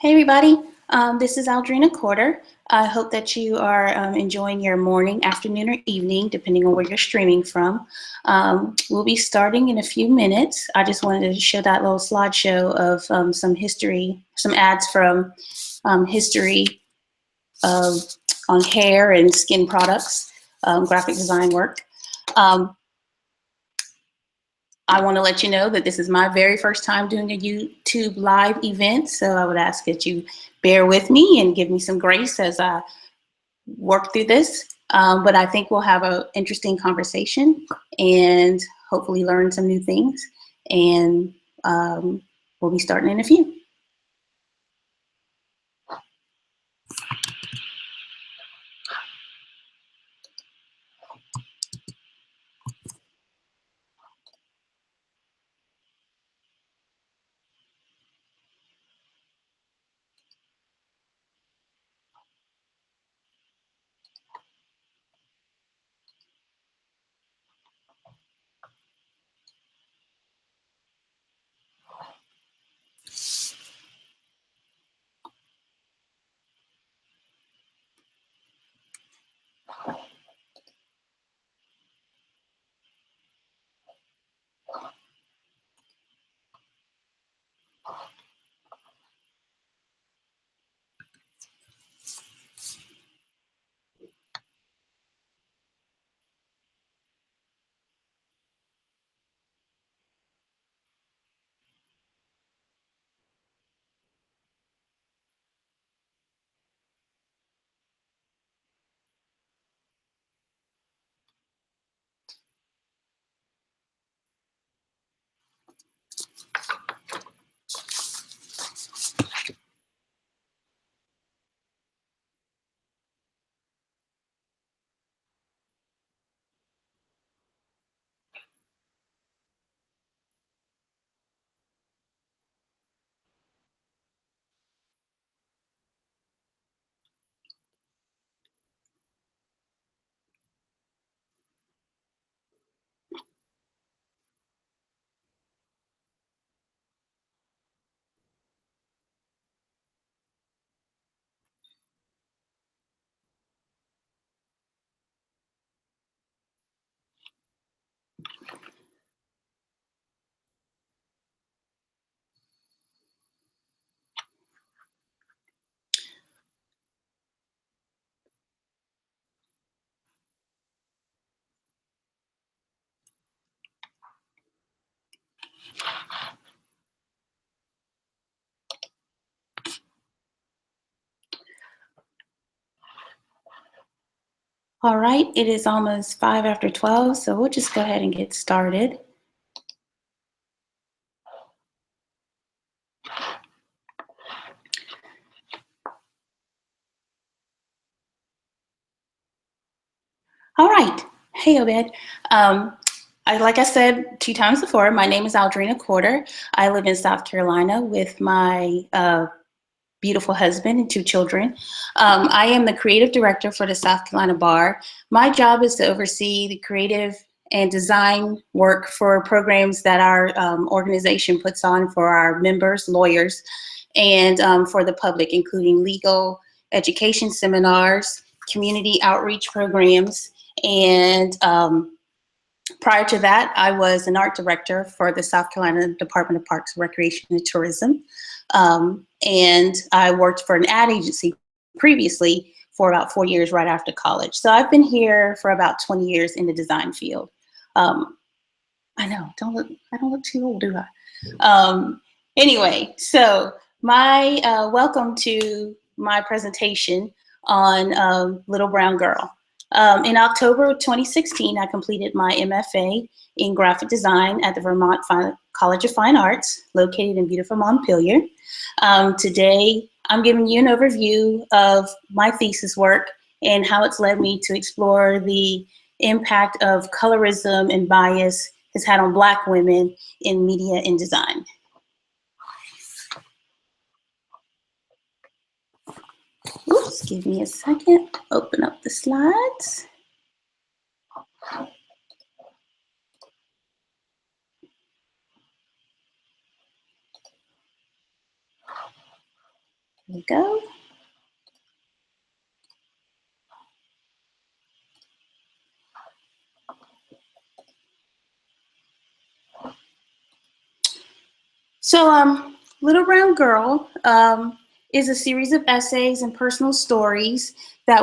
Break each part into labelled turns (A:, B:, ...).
A: Hey everybody, this is Aldrena Corder. I hope that you are enjoying your morning, afternoon, or evening, depending on where you're streaming from. We'll be starting in a few minutes. I just wanted to show that little slideshow of some history, some ads from history of, on hair and skin products, graphic design work. I want to let you know that this is my very first time doing a YouTube live event, so I would ask that you bear with me and give me some grace as I work through this. But I think we'll have an interesting conversation and hopefully learn some new things. And we'll be starting in a few. All right, it is almost 5 after 12, so we'll just go ahead and get started. All right. Hey, Obed. Like I said 2 times before, my name is Aldrena Corder. I live in South Carolina with my beautiful husband and 2 children. I am the creative director for the South Carolina Bar. My job is to oversee the creative and design work for programs that our organization puts on for our members, lawyers, and for the public, including legal education seminars, community outreach programs, and prior to that, I was an art director for the South Carolina Department of Parks, Recreation, and Tourism. And I worked for an ad agency previously for about 4 years right after college. So I've been here for about 20 years in the design field. I know, I don't look too old, do I? Anyway, so my welcome to my presentation on Little Brown Girl. In October of 2016, I completed my MFA in graphic design at the Vermont College of Fine Arts, located in beautiful Montpelier. Today, I'm giving you an overview of my thesis work and how it's led me to explore the impact of colorism and bias has had on Black women in media and design. Oops, give me a second. Open up the slides. There we go. So, Little Brown Girl is a series of essays and personal stories that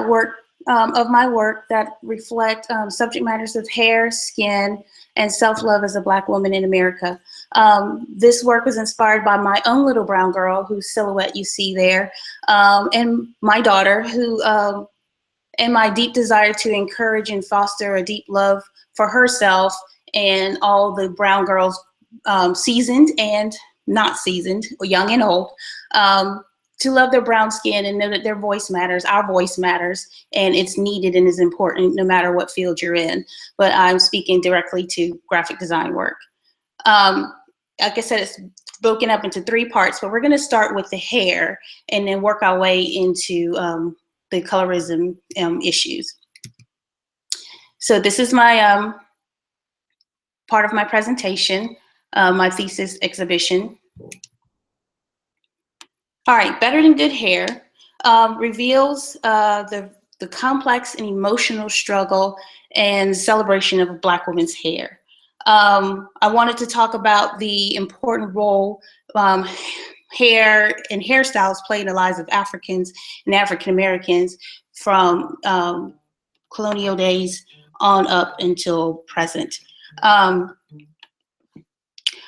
A: of my work that reflect subject matters of hair, skin, and self-love as a Black woman in America. This work was inspired by my own little brown girl, whose silhouette you see there, and my daughter, and my deep desire to encourage and foster a deep love for herself and all the brown girls, seasoned and not seasoned, young and old, to love their brown skin and know that their voice matters, our voice matters, and it's needed and is important no matter what field you're in. But I'm speaking directly to graphic design work. Like I said, it's broken up into 3 parts, but we're going to start with the hair and then work our way into the colorism issues. So this is my part of my presentation, my thesis exhibition. All right, Better Than Good Hair reveals the complex and emotional struggle and celebration of a Black woman's hair. I wanted to talk about the important role hair and hairstyles play in the lives of Africans and African Americans from colonial days on up until present.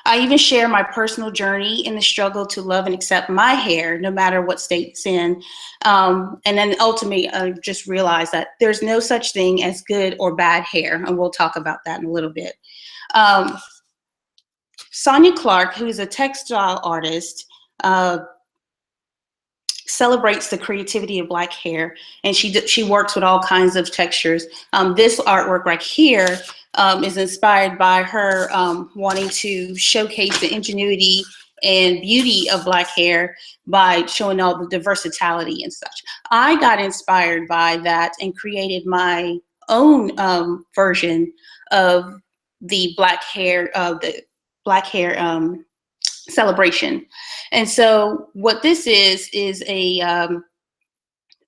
A: I even share my personal journey in the struggle to love and accept my hair, no matter what state it's in. And then ultimately, I just realized that there's no such thing as good or bad hair, and we'll talk about that in a little bit. Sonia Clark, who is a textile artist, celebrates the creativity of Black hair, and she works with all kinds of textures. This artwork right here is inspired by her wanting to showcase the ingenuity and beauty of Black hair by showing all the versatility and such. I got inspired by that and created my own version of the Black hair celebration. And so what this is a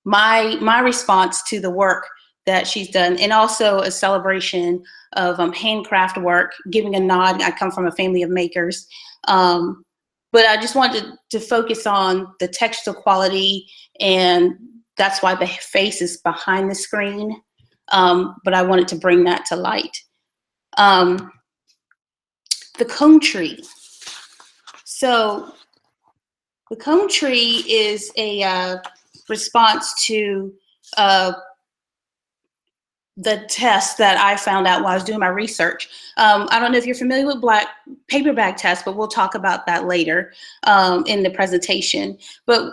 A: my response to the work that she's done, and also a celebration of handcraft work, giving a nod. I come from a family of makers, but I just wanted to focus on the textile quality, and that's why the face is behind the screen. But I wanted to bring that to light. The comb tree. So the comb tree is a response to the test that I found out while I was doing my research. I don't know if you're familiar with paper bag test, but we'll talk about that later in the presentation. But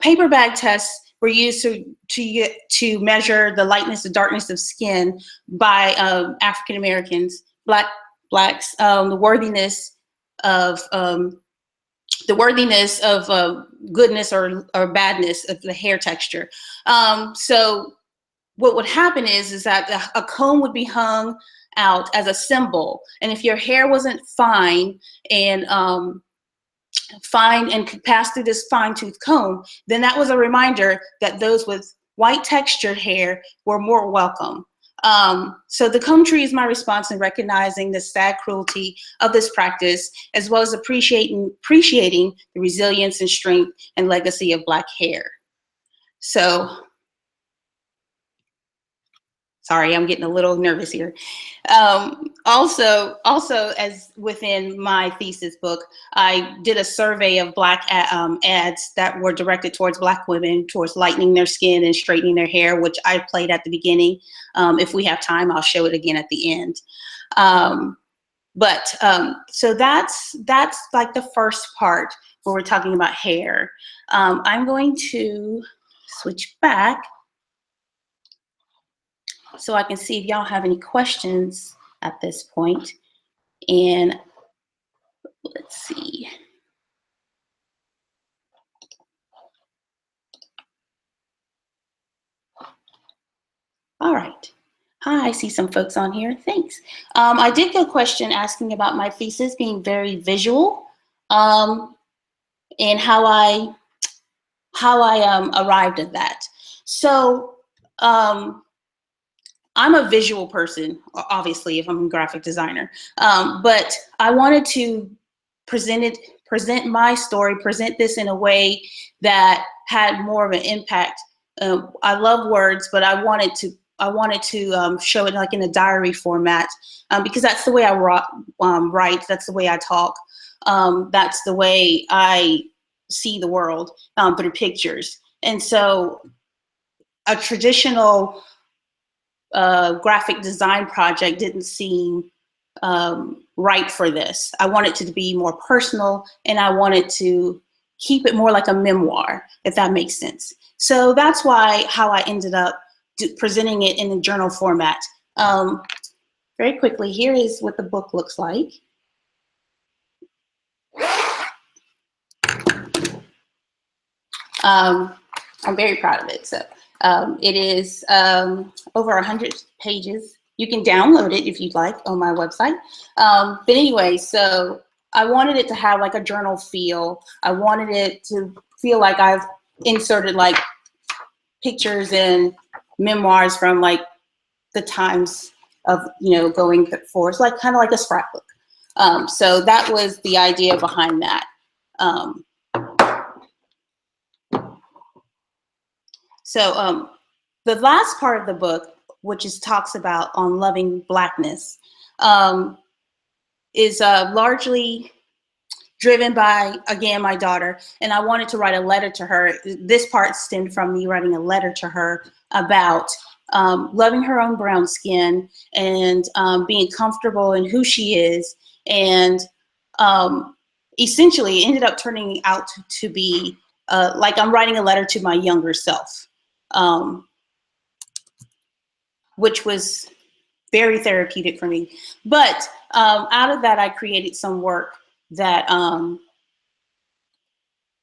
A: paper bag tests were used to measure the lightness and darkness of skin by African Americans, blacks, the worthiness of goodness or badness of the hair texture. So what would happen is that a comb would be hung out as a symbol, and if your hair wasn't fine and could pass through this fine-tooth comb, then that was a reminder that those with white textured hair were more welcome. So the comb tree is my response in recognizing the sad cruelty of this practice, as well as appreciating the resilience and strength and legacy of Black hair. So, sorry, I'm getting a little nervous here. Also, as within my thesis book, I did a survey of Black ads that were directed towards Black women, towards lightening their skin and straightening their hair, which I played at the beginning. If we have time, I'll show it again at the end. So that's like the first part where we're talking about hair. I'm going to switch back so I can see if y'all have any questions at this point. And let's see. All right. Hi, I see some folks on here. Thanks. I did get a question asking about my thesis being very visual, and how I arrived at that. So I'm a visual person, obviously, if I'm a graphic designer, but I wanted to present my story, present this in a way that had more of an impact. I love words, but I wanted to show it like in a diary format, because that's the way I write. That's the way I talk. That's the way I see the world, through pictures. And so a traditional graphic design project didn't seem right for this. I wanted it to be more personal, and I wanted to keep it more like a memoir, if that makes sense. So that's how I ended up presenting it in a journal format. Very quickly, here is what the book looks like. I'm very proud of it. So it is over 100 pages. You can download it if you'd like on my website. But anyway, so I wanted it to have like a journal feel. I wanted it to feel like I've inserted like pictures and memoirs from like the times of, going forward. So like kind of like a scrapbook. So that was the idea behind that. So the last part of the book, which talks about on loving Blackness, is largely driven by, again, my daughter. And I wanted to write a letter to her. This part stemmed from me writing a letter to her about loving her own brown skin and being comfortable in who she is. And essentially it ended up turning out to be like I'm writing a letter to my younger self. Which was very therapeutic for me. But out of that, I created some work that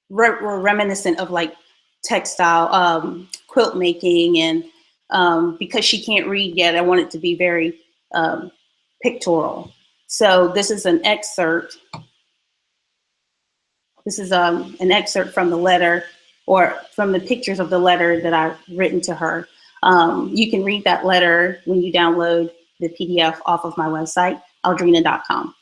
A: were reminiscent of like textile quilt making. And because she can't read yet, I want it to be very pictorial. So this is an excerpt. This is an excerpt from the letter, or from the pictures of the letter that I've written to her. You can read that letter when you download the PDF off of my website, aldrena.com.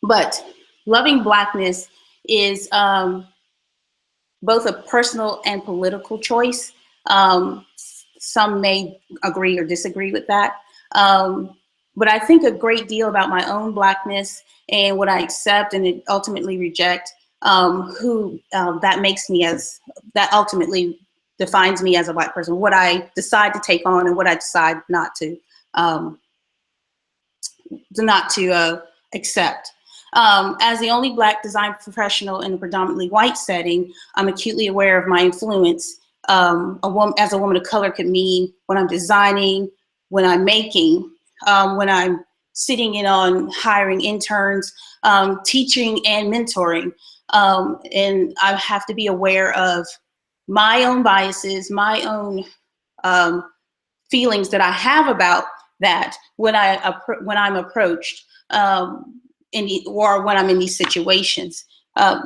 A: But loving Blackness is both a personal and political choice. Some may agree or disagree with that. But I think a great deal about my own Blackness and what I accept and ultimately reject, that makes me that ultimately defines me as a Black person, what I decide to take on and what I decide not to accept. As the only Black design professional in a predominantly white setting, I'm acutely aware of my influence as a woman of color could mean when I'm designing, when I'm making, when I'm sitting in on hiring interns, teaching and mentoring. And I have to be aware of my own biases, my own feelings that I have about that when I'm approached, or when I'm in these situations. A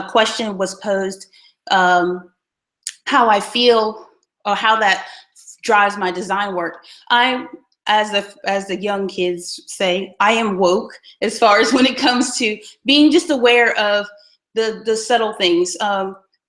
A: question was posed, how I feel or how that drives my design work. As the young kids say, I am woke as far as when it comes to being just aware of the subtle things.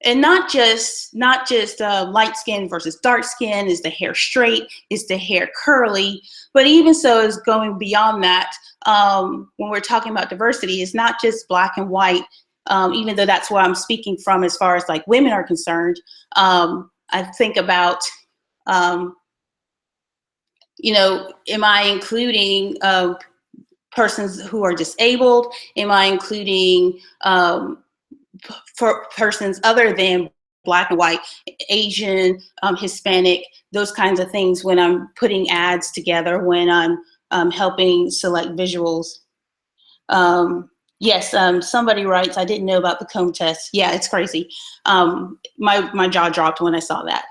A: And not just light skin versus dark skin. Is the hair straight? Is the hair curly? But even so, is going beyond that. When we're talking about diversity, it's not just Black and white. Even though that's where I'm speaking from as far as like women are concerned. I think about, am I including persons who are disabled? Am I including for persons other than Black and white, Asian, Hispanic, those kinds of things when I'm putting ads together, when I'm helping select visuals? Yes, somebody writes, I didn't know about the comb test. Yeah, it's crazy. My jaw dropped when I saw that,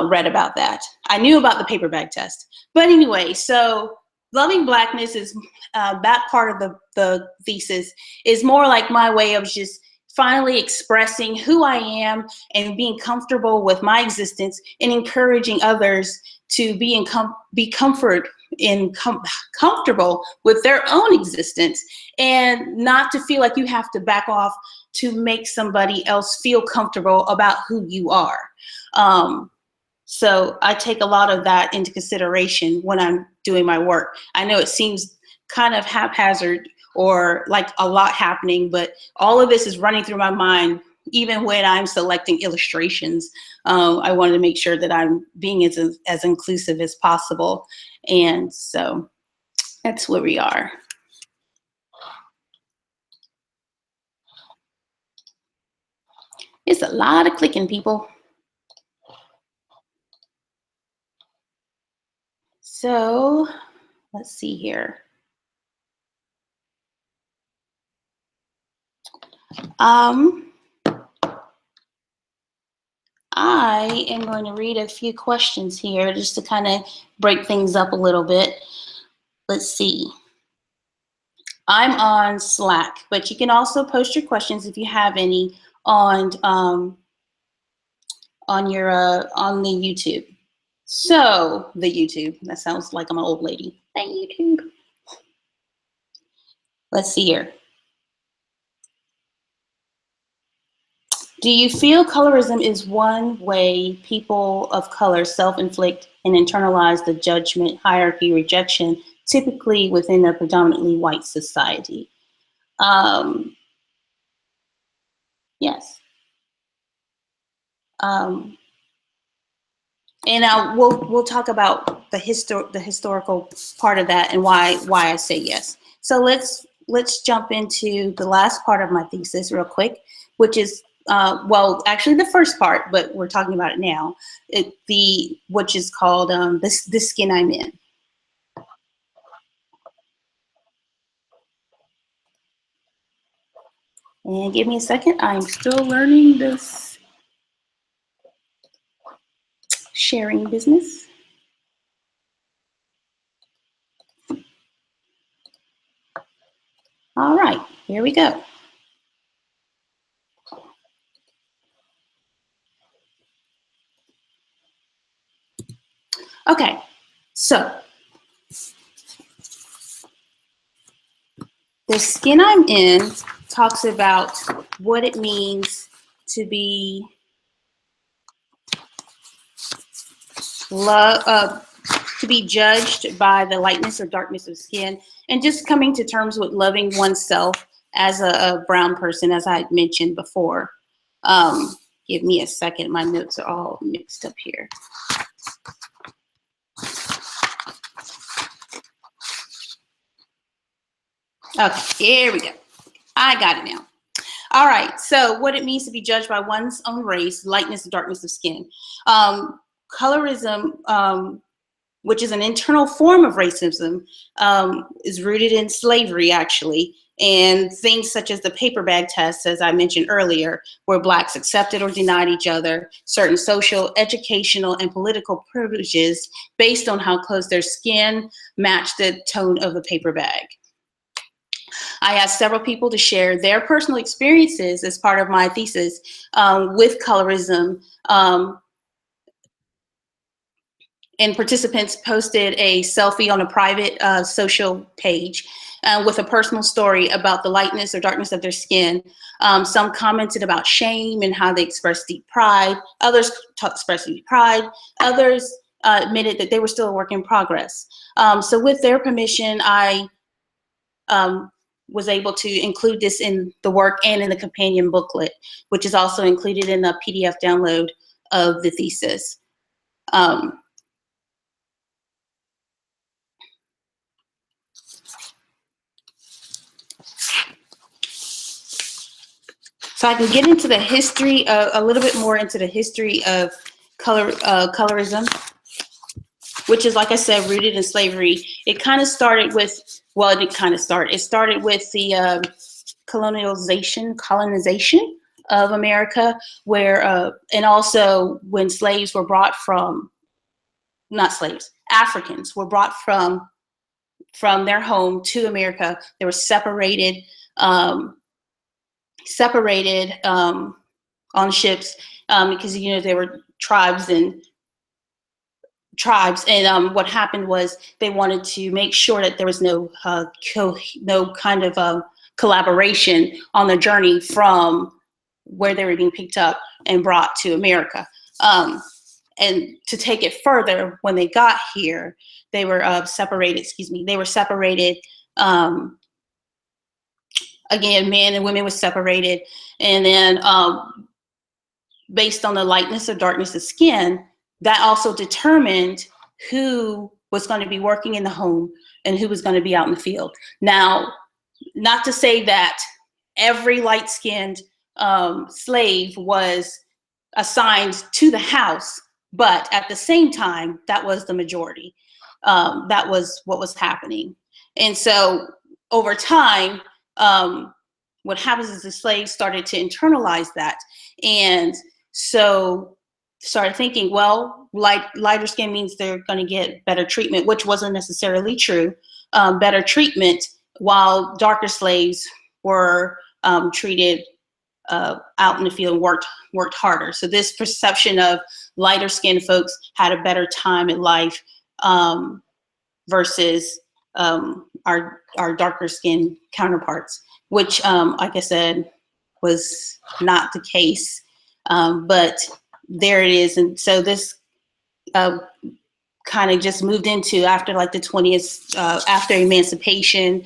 A: read about that. I knew about the paper bag test. But anyway, so loving Blackness is that part of the thesis is more like my way of just finally expressing who I am and being comfortable with my existence and encouraging others to be comfortable with their own existence, and not to feel like you have to back off to make somebody else feel comfortable about who you are. So I take a lot of that into consideration when I'm doing my work. I know it seems kind of haphazard or like a lot happening, but all of this is running through my mind even when I'm selecting illustrations. I wanted to make sure that I'm being as inclusive as possible. And so that's where we are. It's a lot of clicking, people. So let's see here. I am going to read a few questions here just to kind of break things up a little bit. Let's see. I'm on Slack, but you can also post your questions if you have any on the YouTube. So the YouTube, that sounds like I'm an old lady. The YouTube. Let's see here. Do you feel colorism is one way people of color self-inflict and internalize the judgment, hierarchy, rejection, typically within a predominantly white society? Yes. And we'll talk about the historical part of that and why I say yes. So let's jump into the last part of my thesis real quick, which is well, actually the first part, but we're talking about it now. Which is called the skin I'm in. And give me a second. I'm still learning this sharing business. All right, here we go. Okay, so the skin I'm in talks about what it means to be judged by the lightness or darkness of skin, and just coming to terms with loving oneself as a brown person, as I had mentioned before. Give me a second. My notes are all mixed up here. Okay, here we go. I got it now. All right, so what it means to be judged by one's own race, lightness and darkness of skin. Colorism, which is an internal form of racism, is rooted in slavery, actually, and things such as the paper bag test, as I mentioned earlier, where Blacks accepted or denied each other certain social, educational, and political privileges based on how close their skin matched the tone of the paper bag. I asked several people to share their personal experiences as part of my thesis with colorism, and participants posted a selfie on a private social page with a personal story about the lightness or darkness of their skin. Some commented about shame and how they expressed deep pride. Others expressed deep pride. Others admitted that they were still a work in progress. So with their permission, I was able to include this in the work and in the companion booklet, which is also included in the PDF download of the thesis. So I can get into the history, a little bit more into the history of colorism, which is, like I said, rooted in slavery. It kind of started with, well, it didn't kind of start. It started with the colonization of America, where, and also when slaves were brought from, not slaves, Africans were brought from their home to America. They were separated. separated on ships because, you know, there were tribes and what happened was they wanted to make sure that there was no kind of collaboration on the journey from where they were being picked up and brought to America. And to take it further, when they got here, they were separated. They were separated. Again, men and women were separated, and then based on the lightness or darkness of skin, that also determined who was going to be working in the home and who was going to be out in the field. Now, not to say that every light-skinned slave was assigned to the house, but at the same time, that was the majority. That was what was happening. And so over time, what happens is the slaves started to internalize that. And so started thinking, well, lighter skin means they're going to get better treatment, which wasn't necessarily true. Better treatment, while darker slaves were treated out in the field and worked harder. So this perception of lighter skinned folks had a better time in life versus our darker skinned counterparts, which, like I said, was not the case. But there it is. And so this kind of just moved into after like the 20th, after emancipation,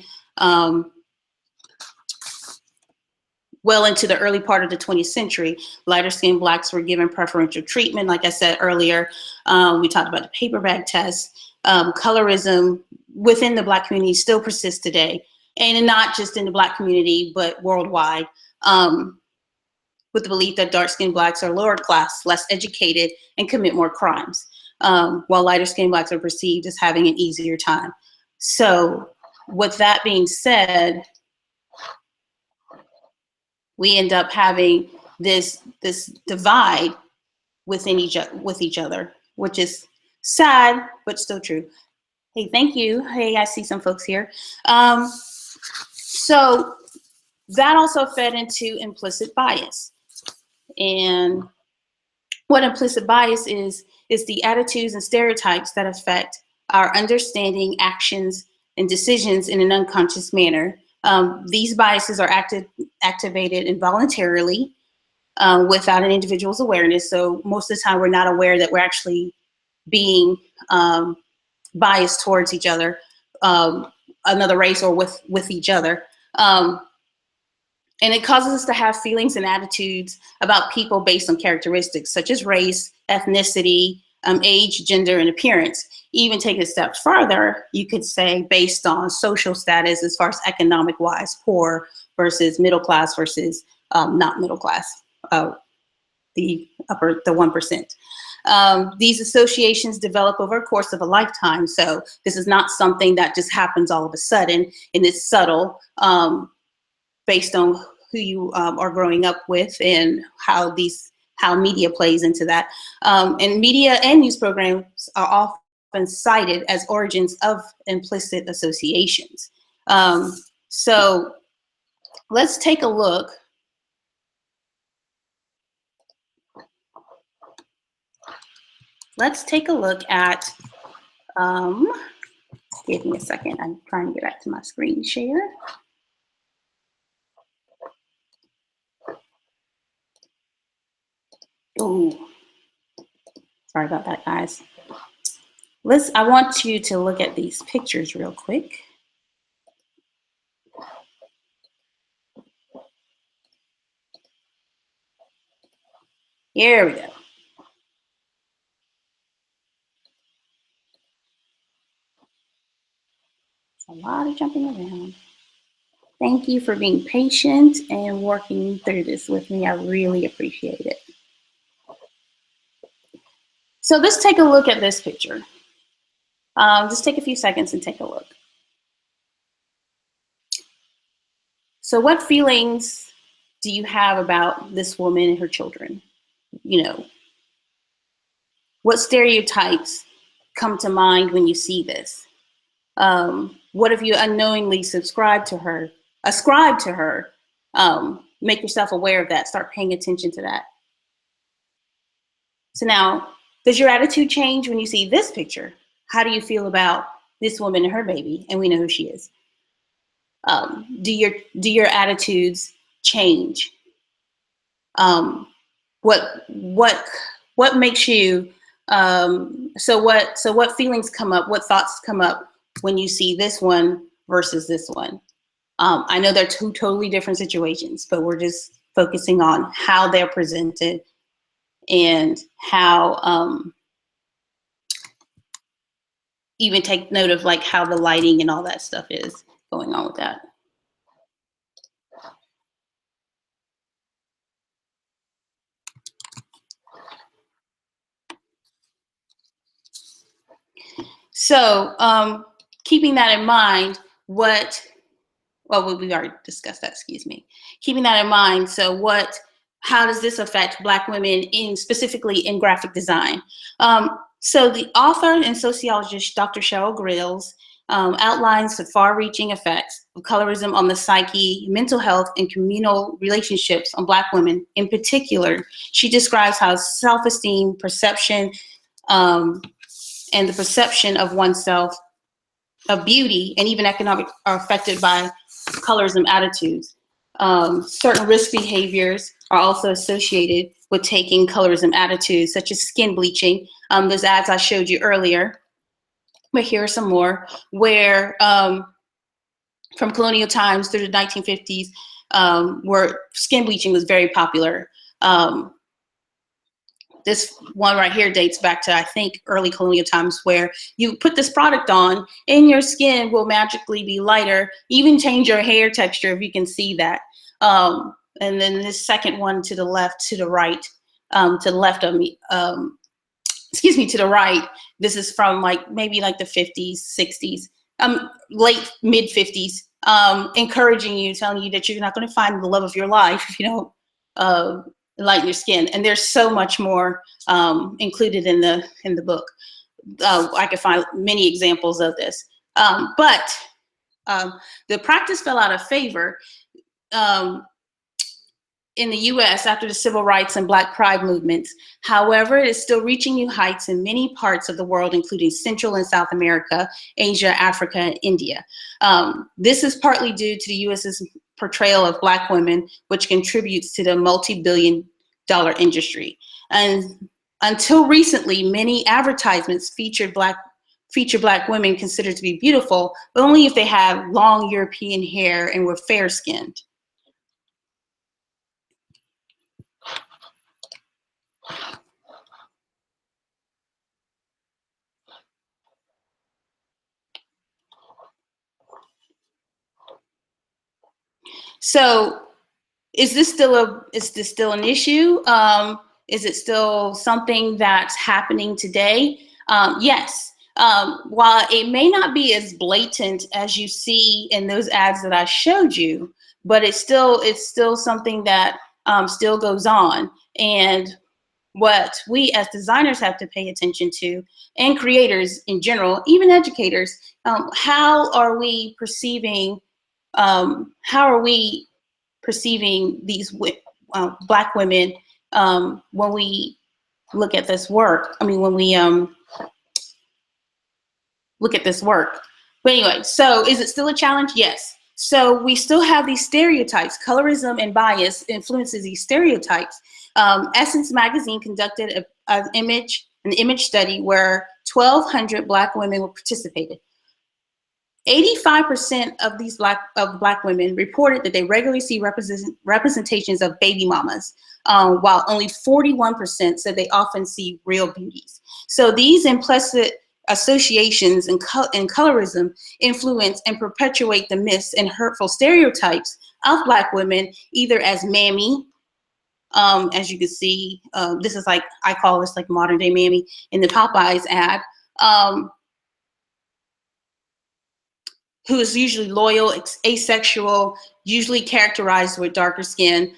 A: well into the early part of the 20th century, lighter skinned Blacks were given preferential treatment. Like I said earlier, we talked about the paper bag test. Colorism within the Black community still persists today, and not just in the Black community, but worldwide, with the belief that dark-skinned Blacks are lower class, less educated, and commit more crimes, while lighter-skinned Blacks are perceived as having an easier time. So with that being said, we end up having this divide with each other, which is sad, but still true. Hey, thank you. Hey, I see some folks here. So that also fed into implicit bias. And what implicit bias is the attitudes and stereotypes that affect our understanding, actions, and decisions in an unconscious manner. These biases are activated involuntarily without an individual's awareness. So most of the time we're not aware that we're actually being biased towards each other, another race, or with each other. And it causes us to have feelings and attitudes about people based on characteristics such as race, ethnicity, age, gender, and appearance. Even take it a step further, you could say based on social status as far as economic-wise, poor versus middle class versus not middle class, the 1%. These associations develop over a course of a lifetime. So this is not something that just happens all of a sudden, and it's subtle based on who you are growing up with and how media plays into that. And media and news programs are often cited as origins of implicit associations. So let's take a look. Let's take a look at, give me a second, I'm trying to get back to my screen share. Oh, sorry about that, guys. I want you to look at these pictures real quick. Here we go. It's a lot of jumping around. Thank you for being patient and working through this with me. I really appreciate it. So let's take a look at this picture. Just take a few seconds and take a look. So what feelings do you have about this woman and her children? You know, what stereotypes come to mind when you see this? What if you unknowingly ascribe to her make yourself aware of that. Start paying attention to that. So now, does your attitude change when you see this picture? How do you feel about this woman and her baby? And we know who she is. Do your attitudes change? What makes you so what feelings come up? What thoughts come up when you see this one versus this one? I know they're two totally different situations, but we're just focusing on how they're presented and how even take note of like how the lighting and all that stuff is going on with that. So keeping that in mind, well, we already discussed that, excuse me. Keeping that in mind, so how does this affect Black women specifically in graphic design? So the author and sociologist, Dr. Cheryl Grills, outlines the far-reaching effects of colorism on the psyche, mental health, and communal relationships on Black women. In particular, she describes how self-esteem, perception, and the perception of oneself, of beauty, and even economic are affected by colorism attitudes. Certain risk behaviors are also associated with taking colorism attitudes, such as skin bleaching. Those ads I showed you earlier, but here are some more, where from colonial times through the 1950s, where skin bleaching was very popular. This one right here dates back to, I think, early colonial times, where you put this product on and your skin will magically be lighter, even change your hair texture, if you can see that. And then this second one to the left, to the right, to the left of me, excuse me, to the right, this is from maybe the 50s, 60s, late, mid 50s, encouraging you, telling you that you're not going to find the love of your life if you don't lighten your skin. And there's so much more included in the book. I could find many examples of this. But the practice fell out of favor in the US after the civil rights and Black pride movements. However, it is still reaching new heights in many parts of the world, including Central and South America, Asia, Africa, and India. This is partly due to the US's portrayal of Black women, which contributes to the multi-billion-dollar industry. And until recently, many advertisements feature Black women considered to be beautiful, but only if they have long European hair and were fair-skinned. So is this still an issue? Is it still something that's happening today? Yes. While it may not be as blatant as you see in those ads that I showed you, but it's still something that still goes on. And what we as designers have to pay attention to, and creators in general, even educators, how are we perceiving these Black women when we look at this work? I mean, when we look at this work. But anyway, so is it still a challenge? Yes. So we still have these stereotypes. Colorism and bias influences these stereotypes. Essence magazine conducted an image study where 1,200 Black women were participated. 85% of these Black women reported that they regularly see representations of baby mamas, while only 41% said they often see real beauties. So these implicit associations and colorism influence and perpetuate the myths and hurtful stereotypes of Black women, either as mammy, as you can see, this is I call this modern day mammy in the Popeyes ad, who is usually loyal, asexual, usually characterized with darker skin.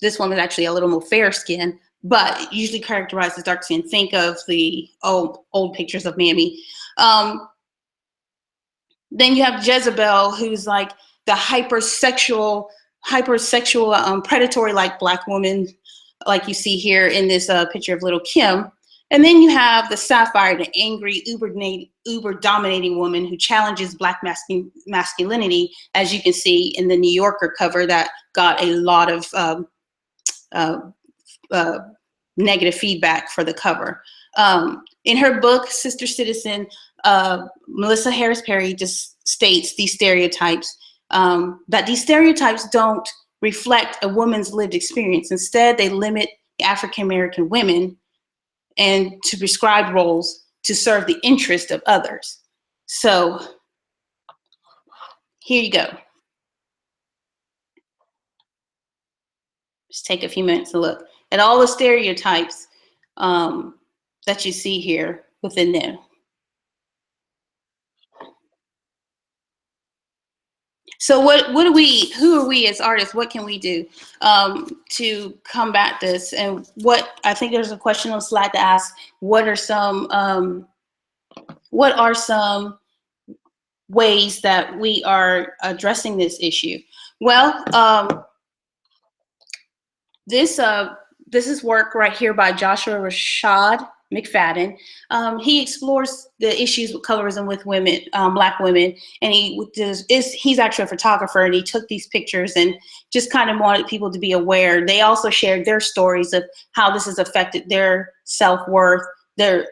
A: This one is actually a little more fair skin, but usually characterized as dark skin. Think of the old pictures of Mammy. Then you have Jezebel, who's the hypersexual hypersexual, predatory-like Black woman, like you see here in this picture of little Kim. And then you have the sapphire, the angry, uber-dominating woman who challenges Black masculinity, as you can see in the New Yorker cover that got a lot of negative feedback for the cover. In her book, Sister Citizen, Melissa Harris Perry just states these stereotypes, that these stereotypes don't reflect a woman's lived experience. Instead, they limit African-American women and to prescribed roles to serve the interest of others. So here you go. Just take a few minutes to look at all the stereotypes that you see here within there. So who are we as artists? What can we do to combat this? And I think there's a question on the slide to ask, what are some ways that we are addressing this issue? Well, this is work right here by Joshua Rashad McFadden. He explores the issues with colorism with women, Black women, and he's actually a photographer, and he took these pictures and just kind of wanted people to be aware. They also shared their stories of how this has affected their self-worth, their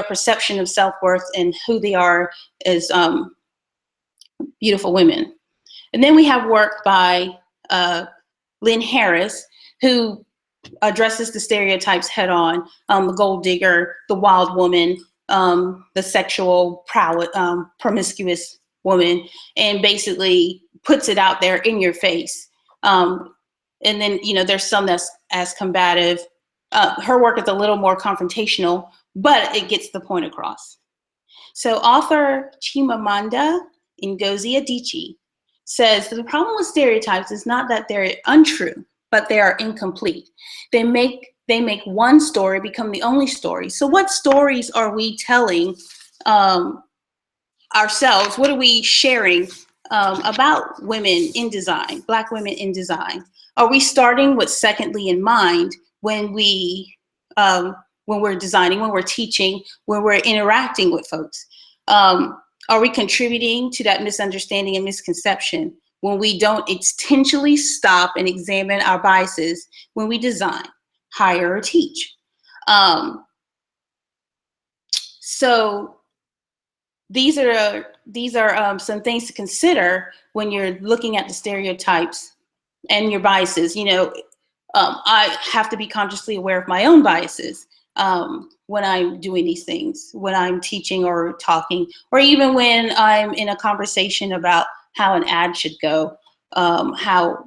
A: perception of self-worth, and who they are as beautiful women. And then we have work by Lynn Harris, who addresses the stereotypes head on, the gold digger, the wild woman, the sexual promiscuous woman, and basically puts it out there in your face. And then, there's some that's as combative. Her work is a little more confrontational, but it gets the point across. So author Chimamanda Ngozi Adichie says the problem with stereotypes is not that they're untrue, but they are incomplete. They make one story become the only story. So what stories are we telling ourselves? What are we sharing about women in design, Black women in design? Are we starting with secondly in mind when we're designing, when we're teaching, when we're interacting with folks? Are we contributing to that misunderstanding and misconception when we don't intentionally stop and examine our biases when we design, hire, or teach? So these are some things to consider when you're looking at the stereotypes and your biases. I have to be consciously aware of my own biases when I'm doing these things, when I'm teaching or talking, or even when I'm in a conversation about how an ad should go, how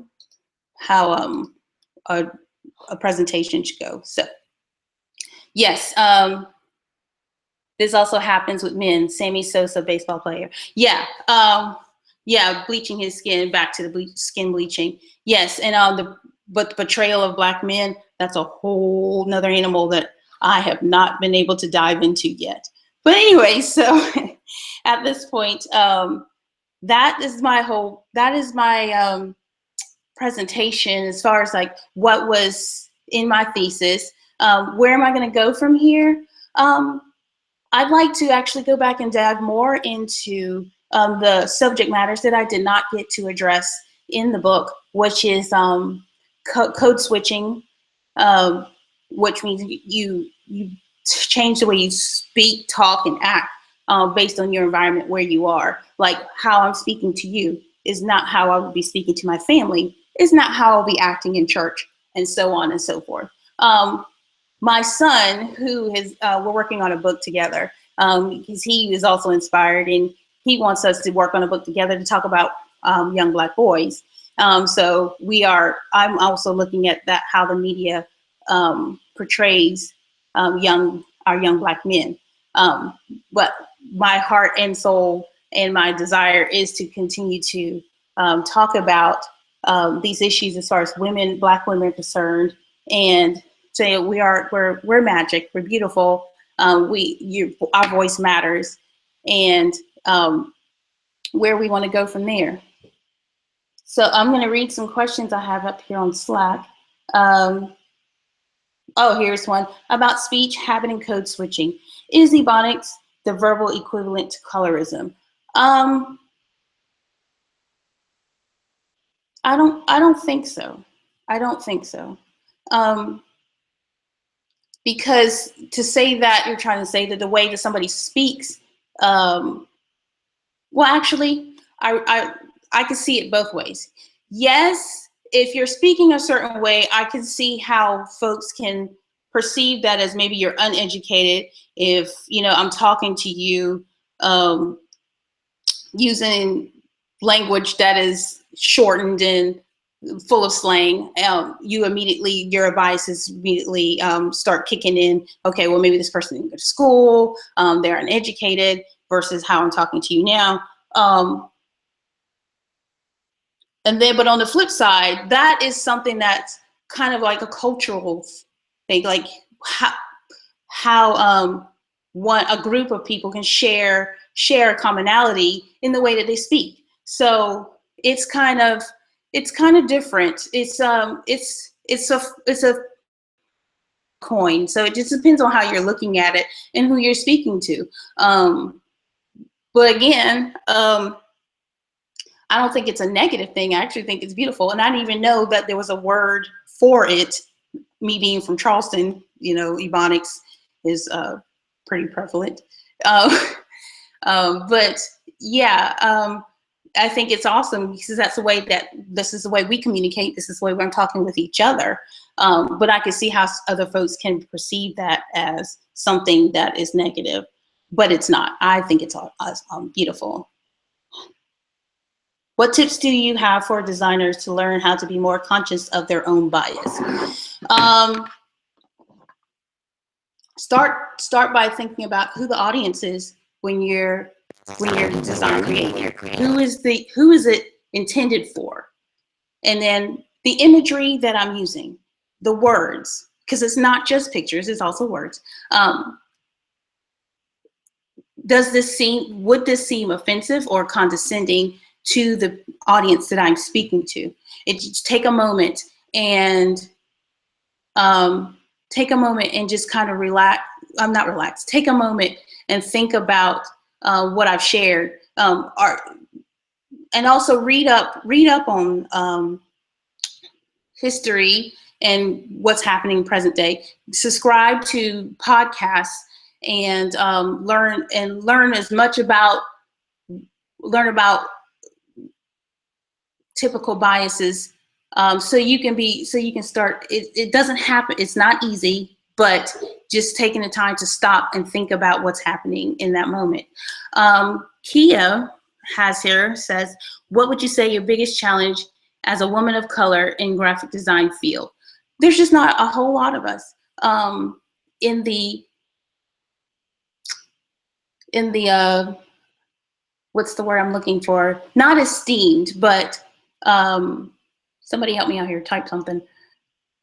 A: a presentation should go. So yes, this also happens with men. Sammy Sosa, baseball player. Yeah, bleaching his skin, back to the skin bleaching. Yes, and but the portrayal of Black men, that's a whole nother animal that I have not been able to dive into yet. But anyway, so at this point, that is my presentation as far as like what was in my thesis. Where am I going to go from here? I'd like to actually go back and dive more into the subject matters that I did not get to address in the book, which is code switching, which means you change the way you speak, talk, and act based on your environment where you are. Like how I'm speaking to you is not how I would be speaking to my family, is not how I'll be acting in church, and so on and so forth. My son, who we're working on a book together, because he is also inspired and he wants us to work on a book together to talk about young Black boys. So I'm also looking at that, how the media portrays our young Black men. But my heart and soul and my desire is to continue to talk about these issues as far as Black women are concerned, and say we're magic, we're beautiful, our voice matters, and where we want to go from there. So I'm going to read some questions I have up here on Slack. Um, oh, here's one about speech, habit, and code switching. Is Ebonics the verbal equivalent to colorism? I don't think so. I don't think so. Um, because to say that, you're trying to say that the way that somebody speaks, well, actually, I can see it both ways. Yes, if you're speaking a certain way, I can see how folks can perceive that as maybe you're uneducated. If, you know, I'm talking to you um, using language that is shortened and full of slang, your biases immediately start kicking in. Okay, well, maybe this person didn't go to school, they're uneducated, versus how I'm talking to you now. And then, but on the flip side, that is something that's kind of like a cultural thing, like how one a group of people can share a commonality in the way that they speak. So it's kind of different. It's a coin. So it just depends on how you're looking at it and who you're speaking to. But again, I don't think it's a negative thing. I actually think it's beautiful. And I didn't even know that there was a word for it. Me being from Charleston, you know, Ebonics is pretty prevalent. But yeah, I think it's awesome because that's the way that this is the way we communicate. This is the way we're talking with each other. But I can see how other folks can perceive that as something that is negative, but it's not. I think it's beautiful. What tips do you have for designers to learn how to be more conscious of their own bias? Start by thinking about who the audience is when you're design creating. Who is it intended for? And then the imagery that I'm using, the words, because it's not just pictures, it's also words. Would this seem offensive or condescending to the audience that I'm speaking to? Take a moment and just kind of relax. I'm not relaxed. Take a moment and think about what I've shared. And also read up on history and what's happening present day. Subscribe to podcasts and learn as much about typical biases, so you can start. It doesn't happen. It's not easy, but just taking the time to stop and think about what's happening in that moment. Kia says, what would you say your biggest challenge as a woman of color in graphic design field? There's just not a whole lot of us in the what's the word I'm looking for? Not esteemed, but somebody help me out here. Type something.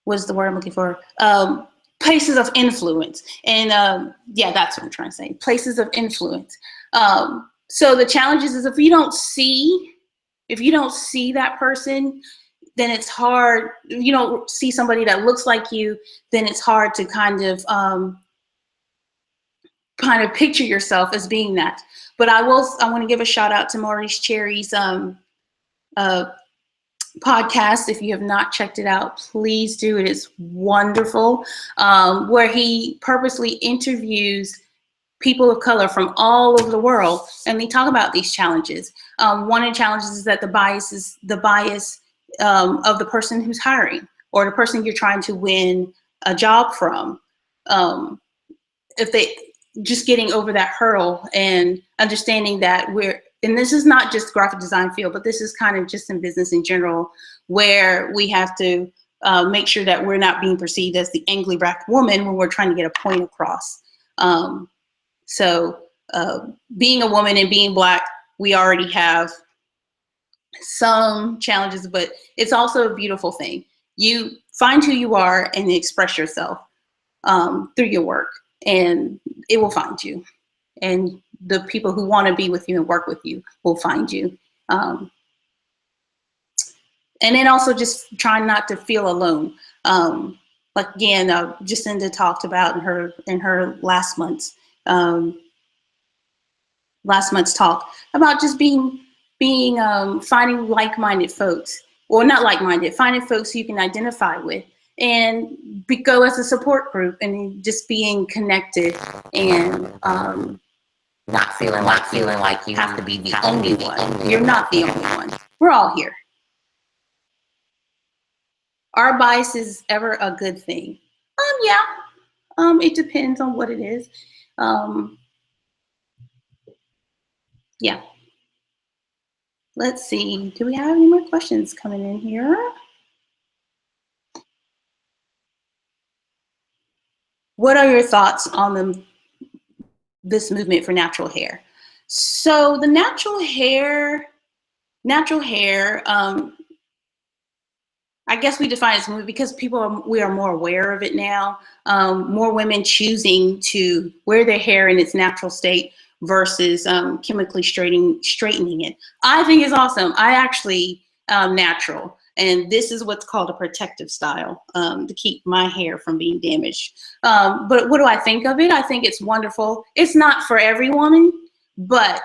A: What's the word I'm looking for? Places of influence. And yeah, that's what I'm trying to say. Places of influence. So the challenge is if you don't see that person, then it's hard. If you don't see somebody that looks like you, then it's hard to kind of picture yourself as being that. But I want to give a shout out to Maurice Cherry's podcast. If you have not checked it out, please do. It is wonderful, where he purposely interviews people of color from all over the world, and they talk about these challenges. One of the challenges is that the bias of the person who's hiring or the person you're trying to win a job from. If they just getting over that hurdle and understanding that and this is not just graphic design field, but this is kind of just in business in general, where we have to make sure that we're not being perceived as the angry Black woman when we're trying to get a point across. So being a woman and being Black, we already have some challenges, but it's also a beautiful thing. You find who you are and express yourself through your work, and it will find you. And the people who want to be with you and work with you will find you. and then also just trying not to feel alone. Like again, Jacinda talked about in her last month's talk about just finding like-minded folks, or not like-minded, finding folks you can identify with, and go as a support group, and just being connected, and not feeling like you have to be the only one. You're not the only one. We're all here. Are biases ever a good thing? Yeah. It depends on what it is. Yeah. Let's see. Do we have any more questions coming in here? What are your thoughts on this movement for natural hair? So the natural hair, I guess we define it as movement because we are more aware of it now. More women choosing to wear their hair in its natural state versus chemically straightening it. I think it's awesome. I actually natural, and this is what's called a protective style to keep my hair from being damaged. But what do I think of it? I think it's wonderful. It's not for every woman, but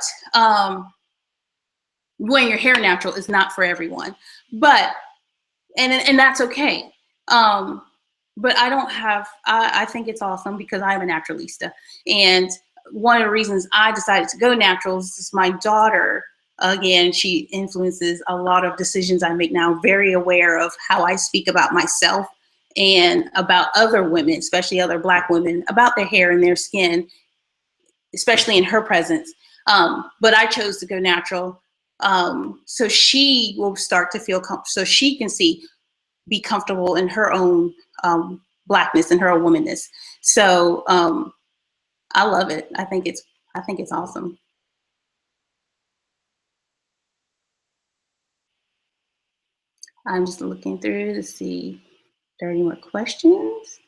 A: wearing your hair natural is not for everyone. But and that's okay. But I think it's awesome because I'm a naturalista. And one of the reasons I decided to go natural is my daughter, again, she influences a lot of decisions I make now, very aware of how I speak about myself and about other women, especially other Black women, about their hair and their skin, especially in her presence. But I chose to go natural. So she will start to feel comfortable, so she can be comfortable in her own Blackness and her own womanness. So I love it. I think it's awesome. I'm just looking through to see if there are any more questions.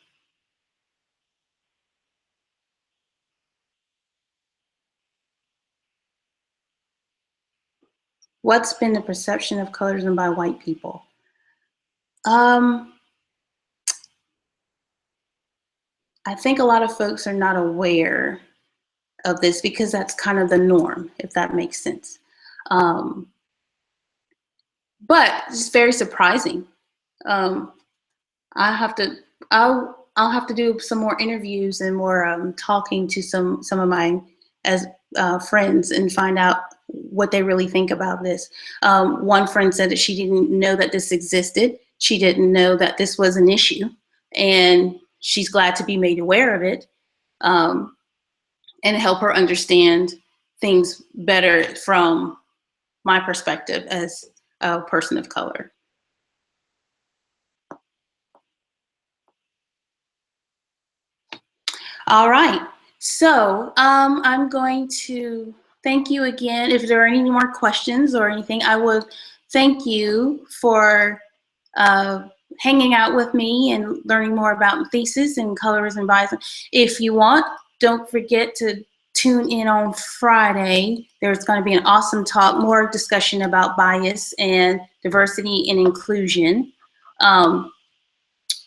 A: What's been the perception of colorism by white people? I think a lot of folks are not aware of this because that's kind of the norm, if that makes sense. But it's very surprising. I'll have to do some more interviews and more talking to some of my friends and find out what they really think about this. One friend said that she didn't know that this existed. She didn't know that this was an issue, and she's glad to be made aware of it and help her understand things better from my perspective as a person of color. All right, so I'm going to thank you again. If there are any more questions or anything, I would thank you for hanging out with me and learning more about Thesis and colorism bias. If you want, don't forget to tune in on Friday. There's going to be an awesome talk, more discussion about bias and diversity and inclusion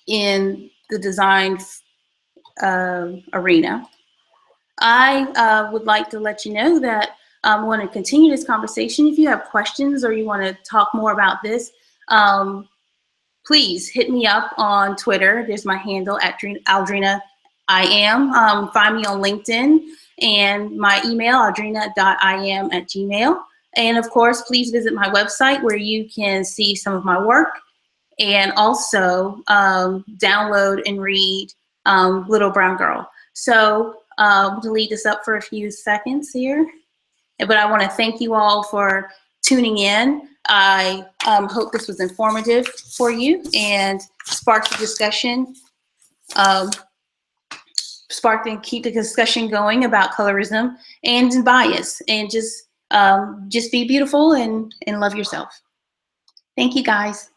A: in the design arena. I would like to let you know that I want to continue this conversation. If you have questions or you want to talk more about this, please hit me up on Twitter. There's my handle at Aldrena I am. Find me on LinkedIn, and my email, aldrena.im@gmail. And of course, please visit my website where you can see some of my work and also download and read Little Brown Girl. So to lead this up for a few seconds here, but I want to thank you all for tuning in. I hope this was informative for you and sparked the discussion, keep the discussion going about colorism and bias, and just be beautiful and love yourself. Thank you, guys.